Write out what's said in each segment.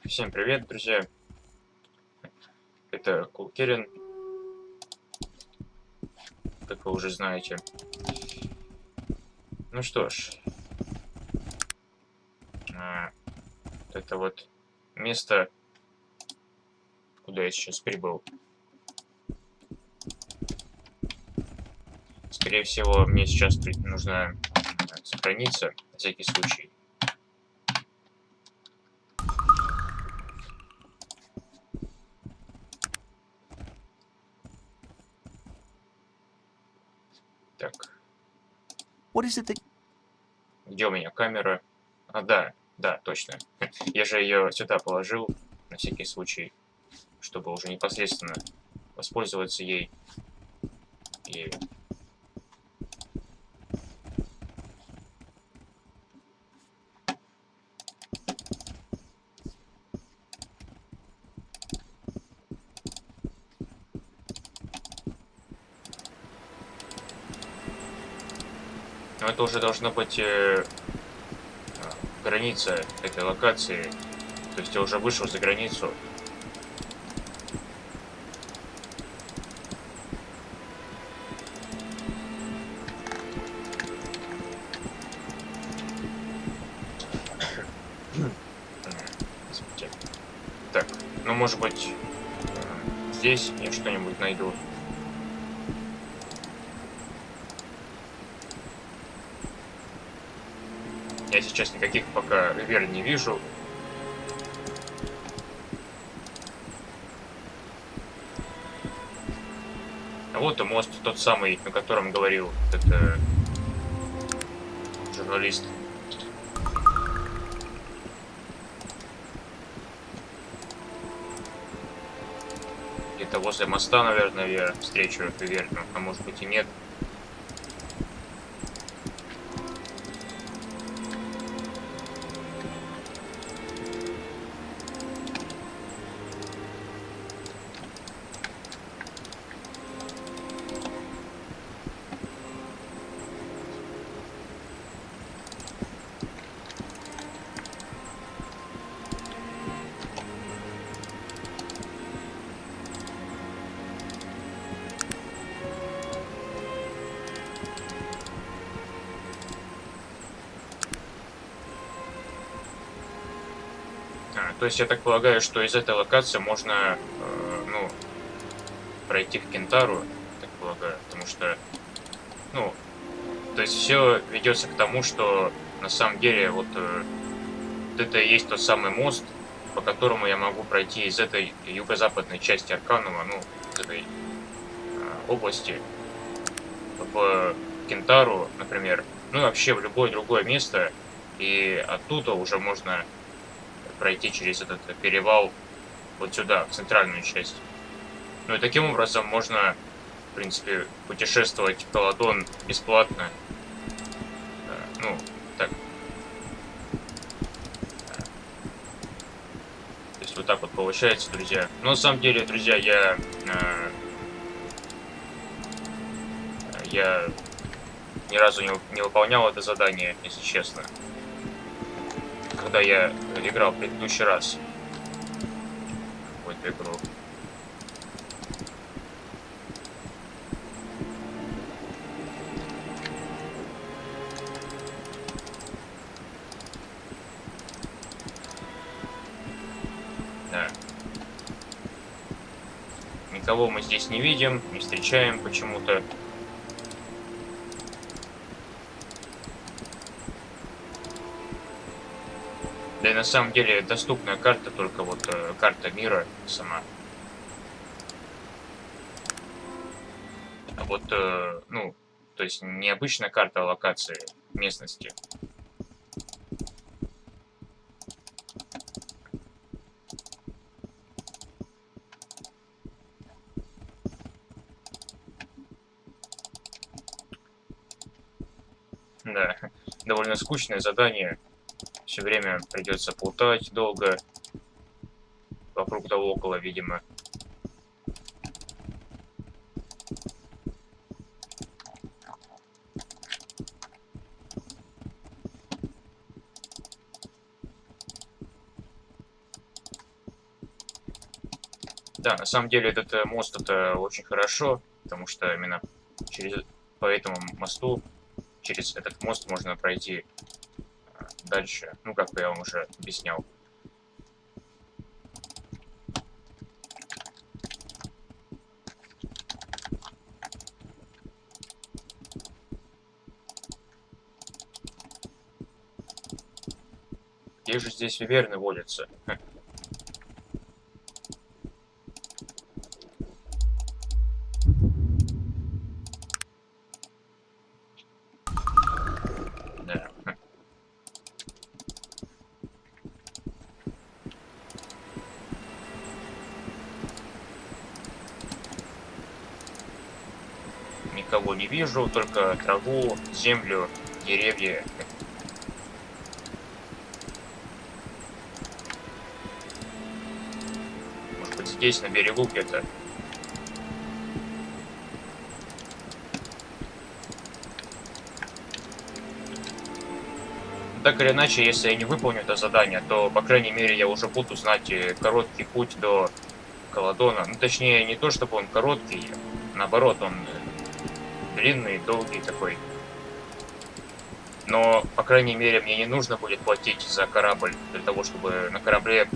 Всем привет, друзья! Это Кулкерин, как вы уже знаете. Ну что ж, это вот место, куда я сейчас прибыл. Скорее всего, мне сейчас нужно сохраниться, на всякий случай. Так. Где у меня камера? Да, точно. Я же ее сюда положил, на всякий случай, чтобы уже непосредственно воспользоваться ей. И... Но это уже должна быть граница этой локации. То есть я уже вышел за границу. Так, ну может быть здесь я что-нибудь найду. Я сейчас никаких пока виверн не вижу. А вот и мост, тот самый, на котором говорил этот журналист. Где-то возле моста, наверное, я встречу виверну, а может быть и нет. То есть я так полагаю, что из этой локации можно, ну, пройти к Кентару, так полагаю, потому что, ну, то есть все ведется к тому, что на самом деле вот это и есть тот самый мост, по которому я могу пройти из этой юго-западной части Арканума, ну, из этой области, в Кентару, например, ну и вообще в любое другое место, и оттуда уже можно пройти через этот перевал вот сюда, в центральную часть. Ну и таким образом можно, в принципе, путешествовать в Пелотон бесплатно. Ну, так. То есть вот так вот получается, друзья. Но на самом деле, друзья, я ни разу не выполнял это задание, если честно. Когда я играл в предыдущий раз в эту игру. Да. Никого мы здесь не видим, не встречаем почему-то. Да и на самом деле доступная карта, только вот карта мира сама. А вот, ну, то есть не обычная карта локации местности. Да, довольно скучное задание. Все время придется плутать долго. Вокруг да около, видимо. Да, на самом деле этот мост это очень хорошо, потому что именно по этому мосту, через этот мост можно пройти дальше. Ну, как я вам уже объяснял. Где же здесь виверны водятся? Да. Никого не вижу, только траву, землю, деревья. Может быть, здесь, на берегу где-то. Так или иначе, если я не выполню это задание, то, по крайней мере, я уже буду знать короткий путь до Колодона. Ну, точнее, не то, чтобы он короткий, наоборот, он длинный, долгий такой. Но, по крайней мере, мне не нужно будет платить за корабль, для того, чтобы на корабле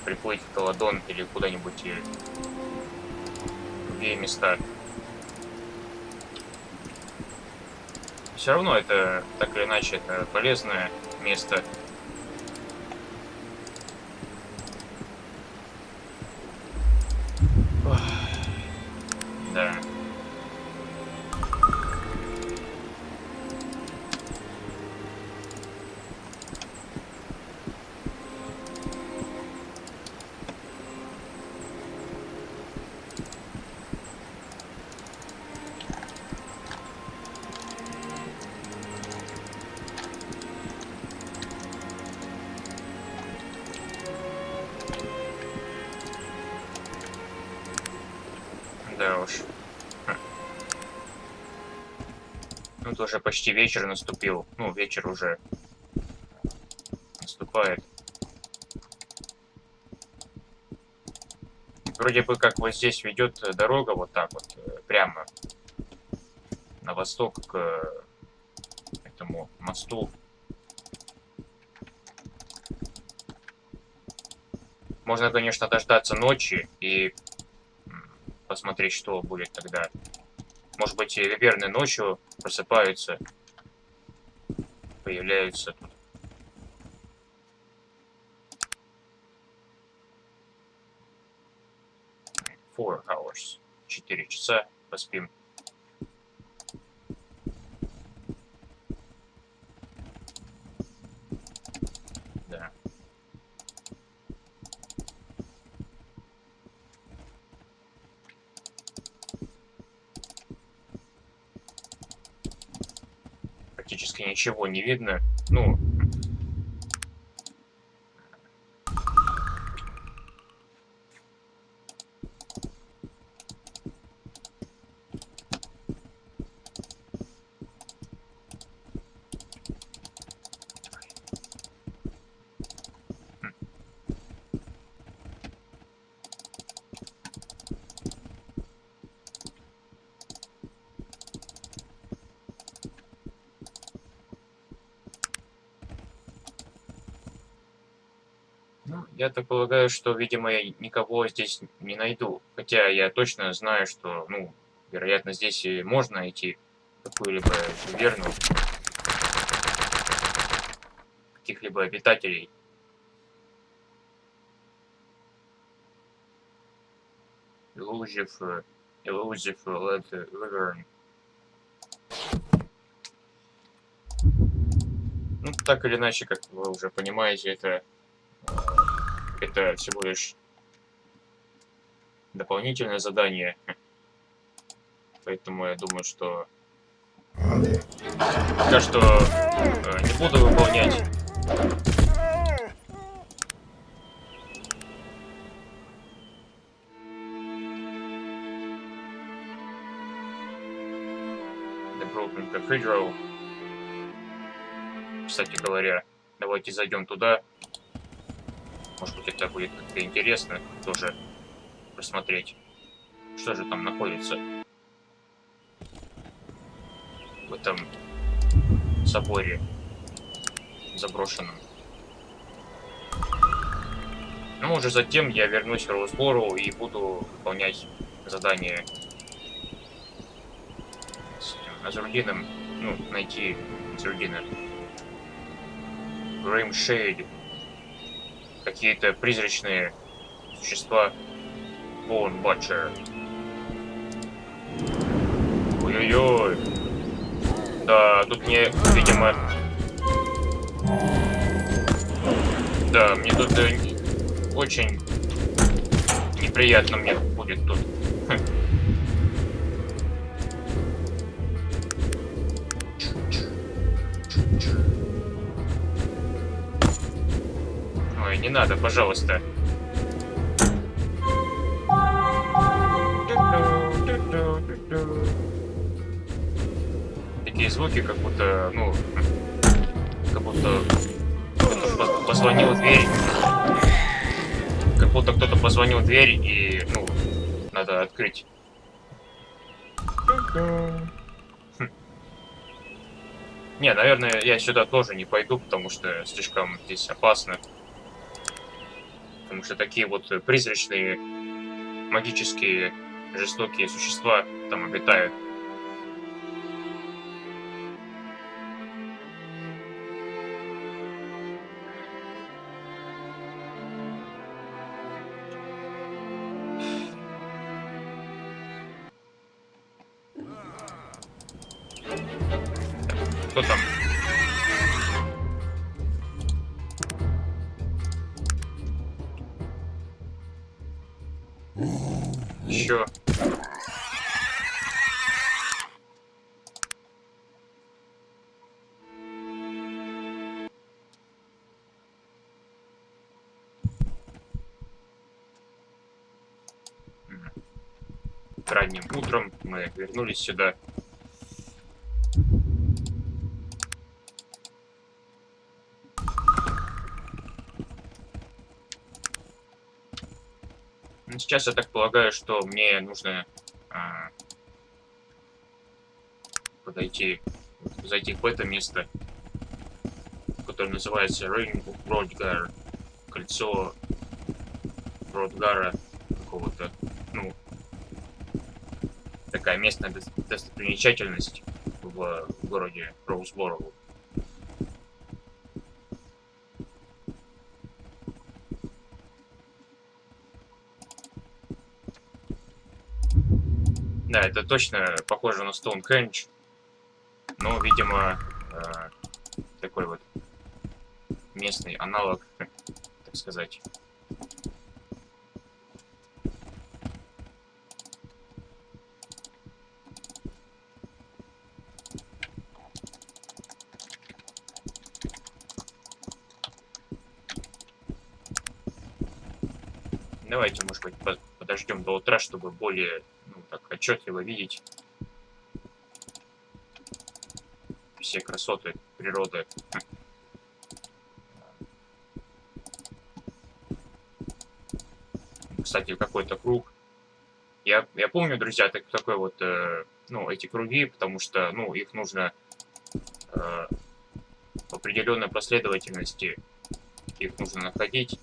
приплыть в Колодон или куда-нибудь в другие места. Все равно это, так или иначе, это полезное место. Ох, да. Да уж. Ну, это уже почти вечер наступил. Ну, вечер уже наступает. Вроде бы как вот здесь ведет дорога вот так вот, прямо на восток к этому мосту. Можно, конечно, дождаться ночи и посмотреть, что будет тогда. Может быть, виверны ночью просыпаются, появляются тут. Four hours. 4 часа поспим. Да. Практически ничего не видно. Ну, я так полагаю, что, видимо, я никого здесь не найду. Хотя я точно знаю, что, ну, вероятно, здесь и можно найти какую-либо виверну, каких-либо обитателей. Elusive led wyvern. Ну, так или иначе, как вы уже понимаете, это всего лишь дополнительное задание. Поэтому я думаю, что пока что не буду выполнять. The Broken Cathedral. Кстати говоря, давайте зайдем туда. Может быть, это будет как-то интересно тоже. просмотреть, что же там находится в этом соборе заброшенном. Ну, уже затем я вернусь в Роузборо и буду выполнять задание с Азрудином, ну, найти Азрудина. Греймшейд. Какие-то призрачные существа. Bone Butcher. Ой-ой-ой. Да, тут мне, видимо... Да, мне тут очень неприятно мне будет тут. Ой, не надо, пожалуйста. Такие звуки, как будто, ну, как будто кто-то позвонил в дверь. Как будто кто-то позвонил в дверь и, ну, надо открыть. Не, наверное, я сюда тоже не пойду, потому что слишком здесь опасно. Потому что такие вот призрачные, магические, жестокие существа там обитают. Кто там? Еще. Ранним утром мы вернулись сюда. Сейчас я так полагаю, что мне нужно зайти в это место, которое называется Ring of Rodgar, кольцо Родгара какого-то, ну, такая местная достопримечательность в городе Роузборо. Да, это точно похоже на Стоунхендж, но, видимо, такой вот местный аналог, так сказать. Давайте, может быть, подождем до утра, чтобы более, ну, так отчетливо видеть все красоты природы. Кстати, какой-то круг. Я помню, друзья, такой вот, ну, эти круги, потому что, ну, их нужно в определенной последовательности, их нужно находить.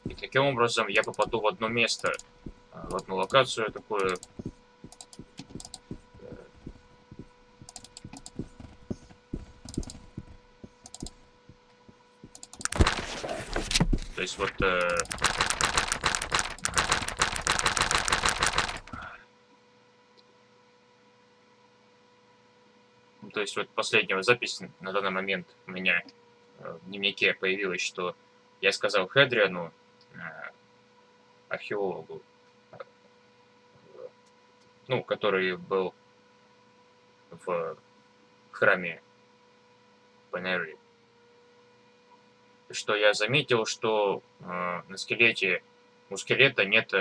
И таким образом я попаду в одно место, в одну локацию такую. То есть вот то есть вот последняя запись на данный момент у меня в дневнике появилась, что я сказал Хедриану, археологу, ну, который был в храме Пэнери, что я заметил, что на скелете, у скелета нет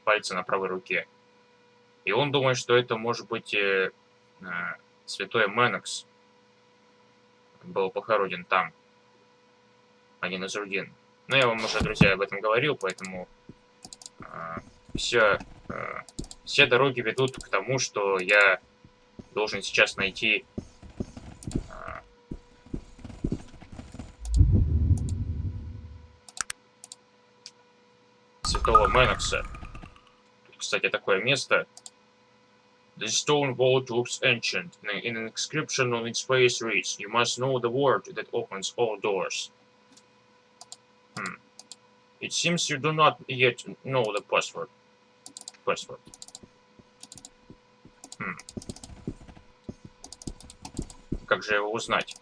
пальца на правой руке. И он думает, что это может быть святой Менокс. Был похоронен там, один из Рудин. Но я вам уже, друзья, об этом говорил, поэтому все дороги ведут к тому, что я должен сейчас найти святого Менокса. Тут, кстати, такое место. The stone vault looks ancient. In an inscription on its face reads, "You must know the word that opens all doors." It seems you do not yet know the password. Как же его узнать?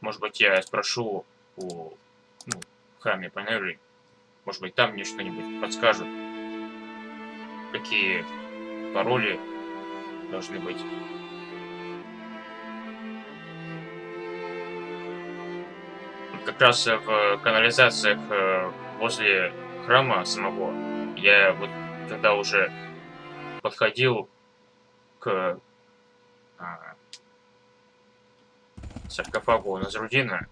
Может быть, я спрошу у Храме Пэнери. Может быть, там мне что-нибудь подскажут. Какие пароли должны быть. Как раз в канализациях возле храма самого я вот когда уже подходил к саркофагу Назрудина,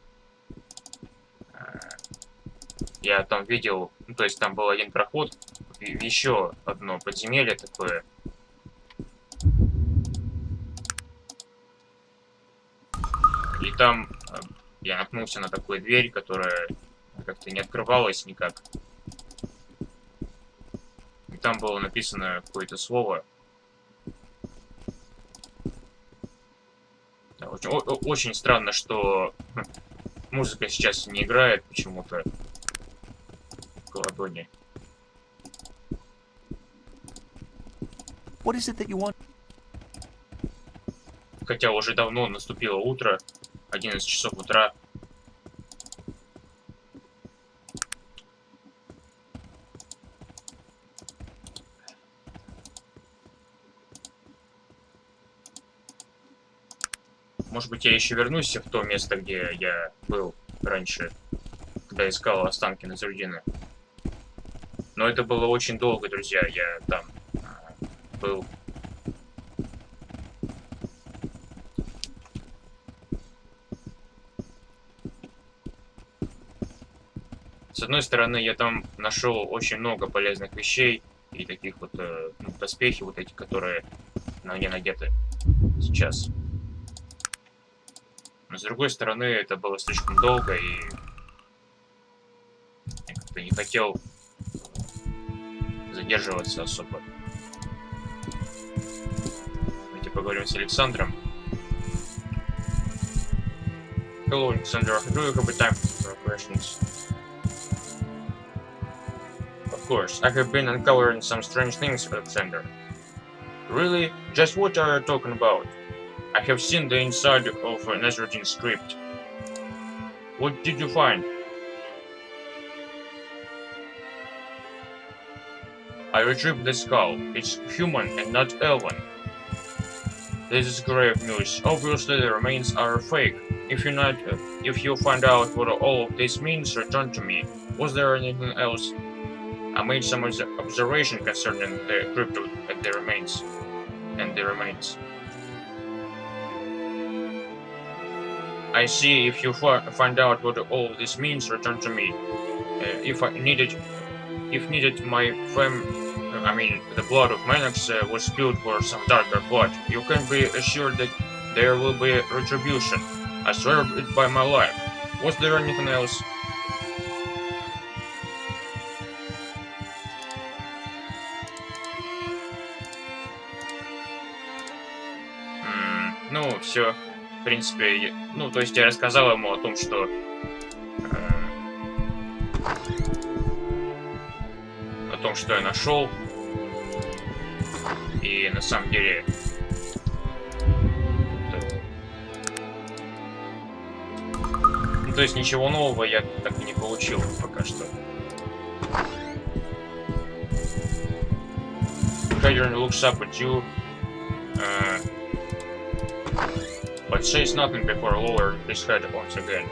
я там видел, ну, то есть там был один проход в еще одно подземелье такое. И там я наткнулся на такую дверь, которая как-то не открывалась никак. И там было написано какое-то слово. Очень странно, что музыка сейчас не играет почему-то в ладони. What is it that you want? Хотя уже давно наступило утро, 11 часов утра. Может быть, я еще вернусь в то место, где я был раньше, когда искал останки Назрудина. Но это было очень долго, друзья. Я там был. С одной стороны, я там нашел очень много полезных вещей и таких вот доспехи, вот эти, которые на мне надеты сейчас. Но с другой стороны, это было слишком долго, и я как-то не хотел задерживаться особо. Давайте поговорим с Александром. Hello, Alexander. Do you have time for questions? Of course, I have been uncovering some strange things, Alexander. Really? Just what are you talking about? I have seen the inside of Nazruddin's script. What did you find? I retrieved the skull. It's human and not elven. This is grave news. Obviously the remains are fake. If you find out what all of this means, return to me. Was there anything else? I made some observation concerning the cryptid and the remains. I see. If you find out what all of this means, return to me. If needed, the blood of Manox was spilled for some darker blood. You can be assured that there will be retribution. I swear it by my life. Was there anything else? Ну, все. В принципе, то есть я рассказал ему о том, что том, что я нашел. И на самом деле... Ну, то есть ничего нового я так и не получил пока что. Gunther looks up at you, but says nothing before lowering his head once again.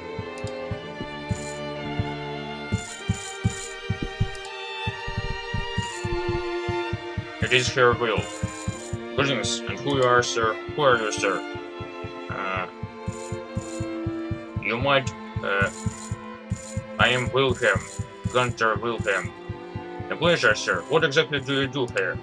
It is Herr Will. Goodness, and who you are, sir? Who are you, sir? You might, I am Wilhelm, Gunther Willhelm. A pleasure, sir. What exactly do you do here?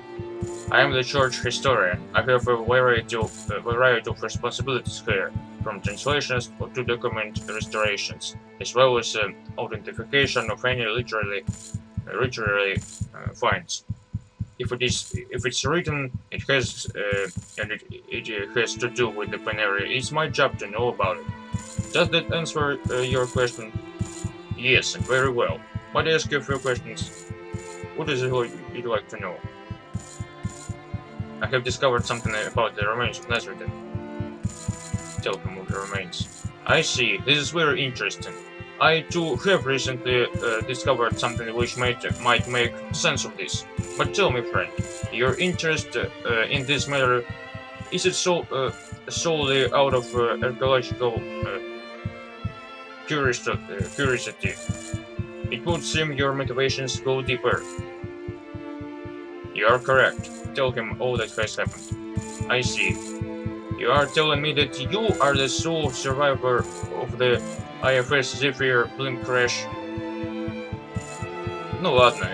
I am the church historian. I have a variety of responsibilities here, from translations to document restorations, as well as authentication of any literary finds. If it's written, it has it has to do with the Pэнeri. It's my job to know about it. Does that answer your question? Yes, very well. Might I ask you a few questions? What is it you'd like to know? I have discovered something about the remains of Nazareth. Tell him of the remains. I see. This is very interesting. I too have recently discovered something which might make sense of this. But tell me, friend, your interest in this matter, is it solely out of archaeological curiosity? It would seem your motivations go deeper. You are correct. Tell him all that has happened. I see. You are telling me that you are the sole survivor of the IFS Zephyr plane crash. Ну ладно,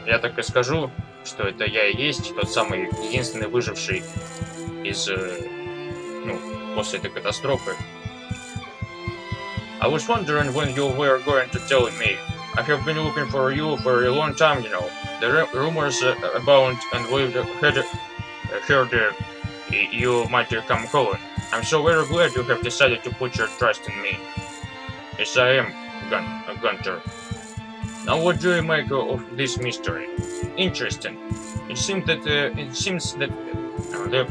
я так и скажу, что это я и есть тот самый единственный выживший из, после этой катастрофы. I was wondering when you were going to tell me. I have been looking for you for a long time, you know. The rumors abound, and we've heard you might come calling. I'm so very glad you have decided to put your trust in me. Yes, I am, Gunther. Now, what do you make of this mystery? Interesting. It seems that the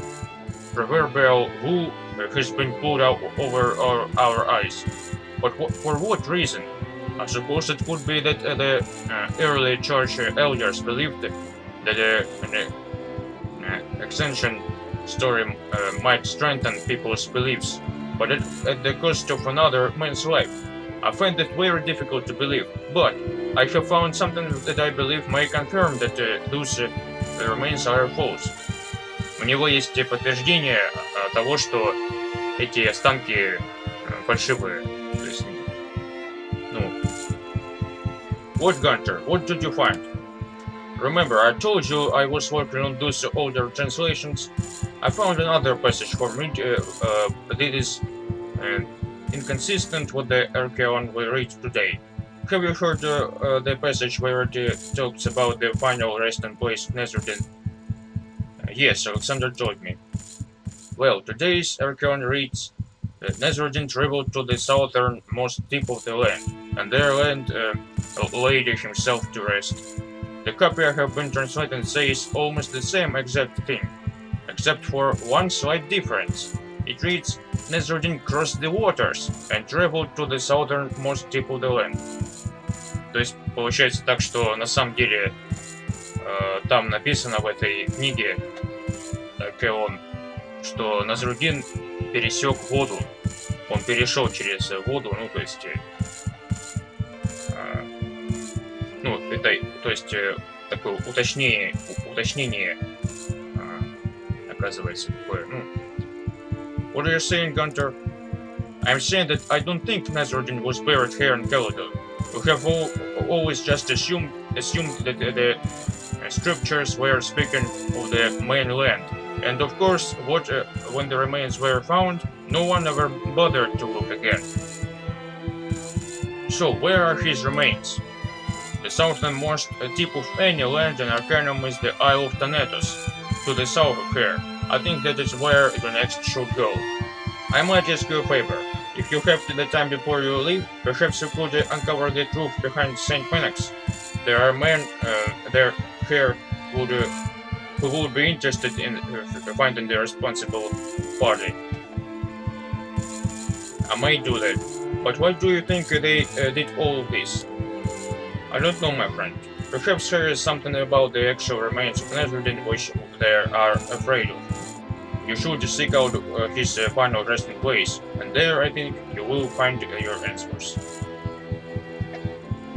proverbial wool has been pulled out over our eyes. But for what reason? I suppose it could be that the early church elders believed that an extension story might strengthen people's beliefs, but at the cost of another man's life. I find that very difficult to believe, but I have found something that I believe may confirm that those remains are false. У него есть подтверждение того, что эти останки фальшивые. То есть, What, Gunther? What did you find? Remember, I told you I was working on those older translations. I found another passage for me that is inconsistent with the Arcanum we read today. Have you heard the passage where it talks about the final resting place of Nazareth? Yes, Alexander told me. Well, today's Arcanum reads, Nazareth traveled to the southernmost tip of the land, and there laid himself to rest. The copy I have been translating says almost the same exact thing, except for one slight difference. It reads, Nazareth crossed the waters and traveled to the southernmost tip of the land. То есть получается так, что на самом деле там написано в этой книге Аркеон, что Назрудин пересек воду. Он перешел через воду, то есть такое уточнение оказывается такое, What are you saying, Gunther? I'm saying that I don't think Nazareth was buried here in Caledon. We have always just assumed that the scriptures were speaking of the mainland. And of course, when the remains were found, no one ever bothered to look again. So, where are his remains? The southernmost tip of any land in Arcanum is the Isle of Thanatos, to the south of here. I think that is where the next should go. I might ask you a favor. If you have the time before you leave, perhaps you could uncover the truth behind St. Phoenix. There are men there here who would be interested in finding the responsible party. I may do that, but why do you think they did all of this? I don't know, my friend. Perhaps there is something about the actual remains of Netherden which they are afraid of. You should seek out his final resting place, and there, I think, you will find your answers.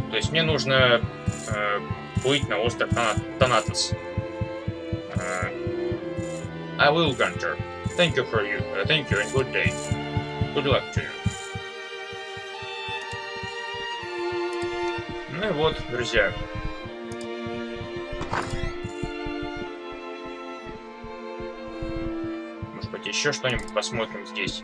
То есть мне нужно плыть на остров Танатос. I will, Gunther. Thank you and good day. Good luck to you. Ну и вот, друзья. Может быть, еще что-нибудь посмотрим здесь.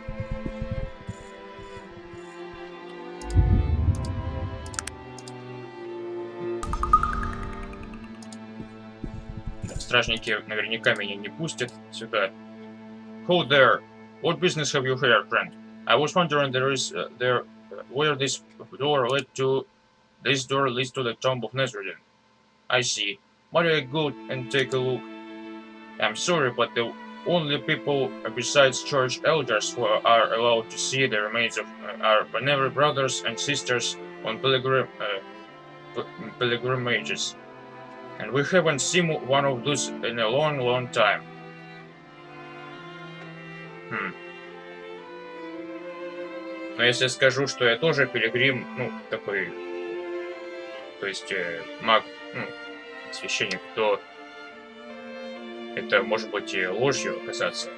Да, стражники наверняка меня не пустят сюда. Hold there. What business have you here, friend? I was wondering where this door led to. This door leads to the tomb of Netherden. I see. Might I go and take a look? I'm sorry, but the only people besides church elders who are allowed to see the remains of our Päneri brothers and sisters on pilgrimages. And we haven't seen one of those in a long, long time. Но если скажу, что я тоже пилигрим, ну, такой, то есть маг, ну, священник, то это может быть и ложью оказаться.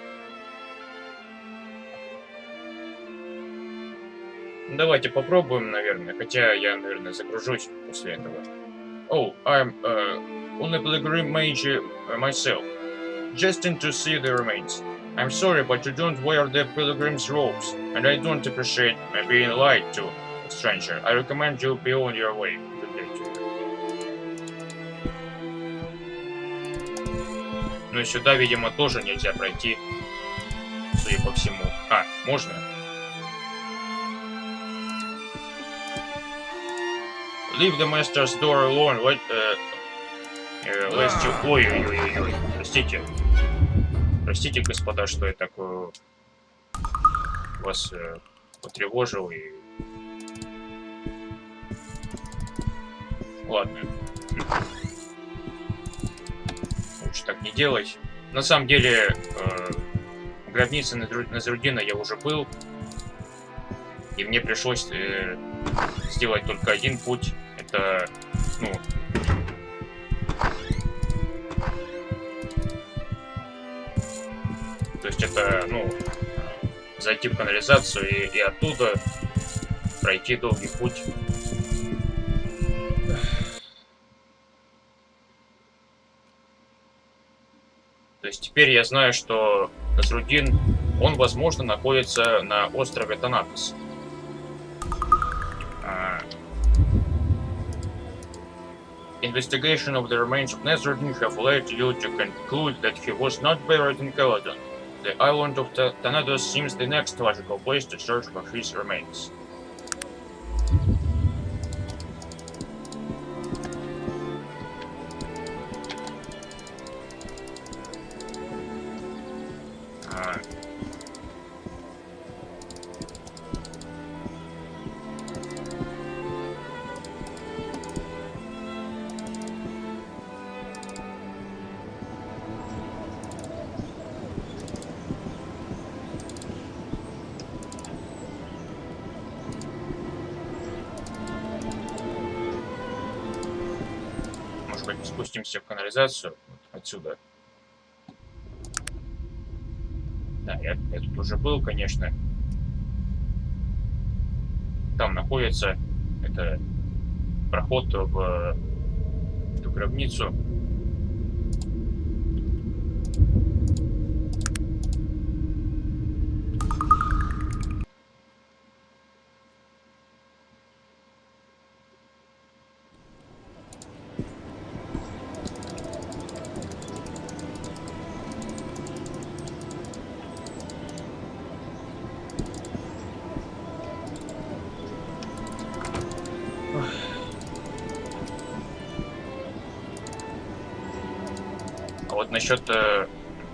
Давайте попробуем, наверное, хотя я, наверное, загружусь после этого. Oh, I'm only pilgrim mage myself, just in to see the remains. I'm sorry, but you don't wear the pilgrim's robes, and I don't appreciate being lied to, stranger. I recommend you be on your way. Good day to you. Ну и сюда, видимо, тоже нельзя пройти, судя по всему. А, можно? Leave the master's door alone. Ой-ой-ой-ой. Простите. Простите, господа, что я так вас потревожил и... Ладно. Лучше так не делать. На самом деле, в гробнице Назрудина я уже был. И мне пришлось сделать только один путь. Это, ну... То есть это, ну, зайти в канализацию и оттуда пройти долгий путь. То есть теперь я знаю, что Назрудин, он, возможно, находится на острове Танатос. Investigation of the remains of Nazrudin have led you to conclude that he was not buried in Caledon. The island of Thanatos seems the next logical place to search for his remains. Спустимся в канализацию вот отсюда. Да, я тут уже был, конечно. Там находится это проход в эту гробницу. вот насчет...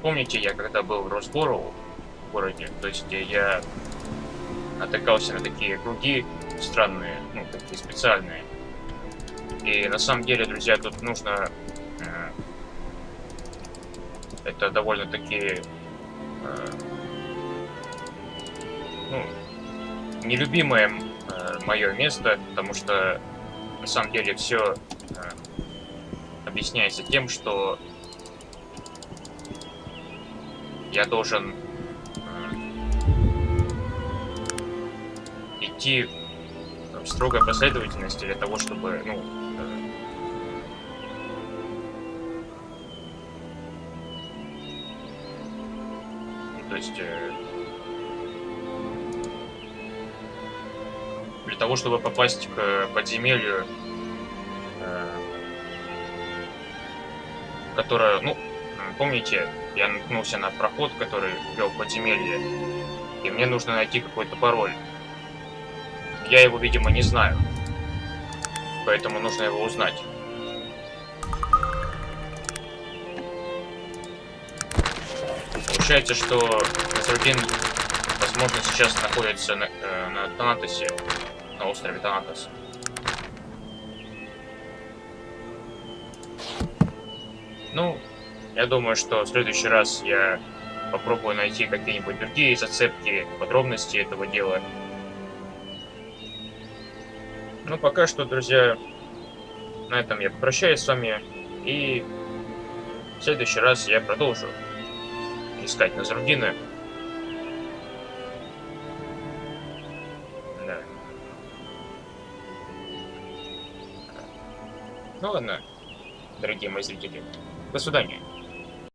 Помните, я когда был в Росбороу, в городе, то есть я натыкался на такие круги странные, ну, такие специальные. И на самом деле, друзья, тут нужно... это довольно-таки... ну, нелюбимое мое место, потому что на самом деле все объясняется тем, что я должен идти в строгой последовательности для того, чтобы, ну, то есть для того, чтобы попасть к подземелью, которое, ну, помните, я наткнулся на проход, который вел в подземелье, и мне нужно найти какой-то пароль. Я его, видимо, не знаю, поэтому нужно его узнать. Получается, что Назрудин, возможно, сейчас находится на Танатосе, на острове Танатос. Ну, я думаю, что в следующий раз я попробую найти какие-нибудь другие зацепки, подробности этого дела. Ну, пока что, друзья, на этом я попрощаюсь с вами, и в следующий раз я продолжу искать Назрудина. Да. Ну ладно, дорогие мои зрители, до свидания.